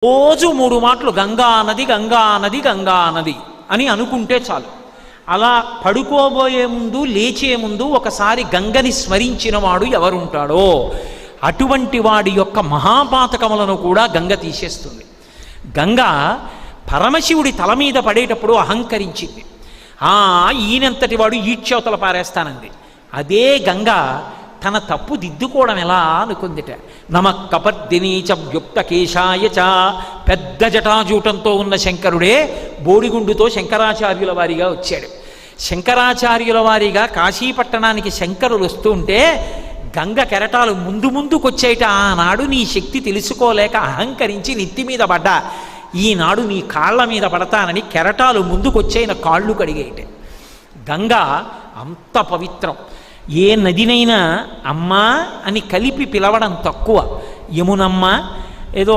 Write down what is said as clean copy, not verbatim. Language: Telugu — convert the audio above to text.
రోజు 3 మాటలు గంగా నది గంగా నది గంగా నది అని అనుకుంటే చాలు. అలా పడుకోబోయే ముందు లేచే ముందు ఒకసారి గంగని స్మరించిన వాడు ఎవరుంటాడో అటువంటి వాడి యొక్క మహాపాతకములను కూడా గంగ తీసేస్తుంది. గంగ పరమశివుడి తల మీద పడేటప్పుడు అహంకరించింది. ఈయనంతటి వాడు ఈడ్చవతల పారేస్తానంది. అదే గంగ తన తప్పు దిద్దుకోవడం ఎలా అనుకుందిట. నమః కపర్దినీచ వ్యుక్త కేశాయ చ, పెద్ద జటాజూటంతో ఉన్న శంకరుడే బోడిగుండుతో శంకరాచార్యుల వారిగా వచ్చాడు. శంకరాచార్యుల వారిగా కాశీపట్టణానికి శంకరులు వస్తుంటే గంగ కెరటాలు ముందుకొచ్చేట. ఆనాడు నీ శక్తి తెలుసుకోలేక అహంకరించి నెత్తి మీద పడ్డా, ఈనాడు నీ కాళ్ళ మీద పడతానని కెరటాలు ముందుకొచ్చేన కాళ్ళు కడిగేయట. గంగ అంత పవిత్రం. ఏ నదినైనా అమ్మా అని కలిపి పిలవడం తక్కువ. యమునమ్మ ఏదో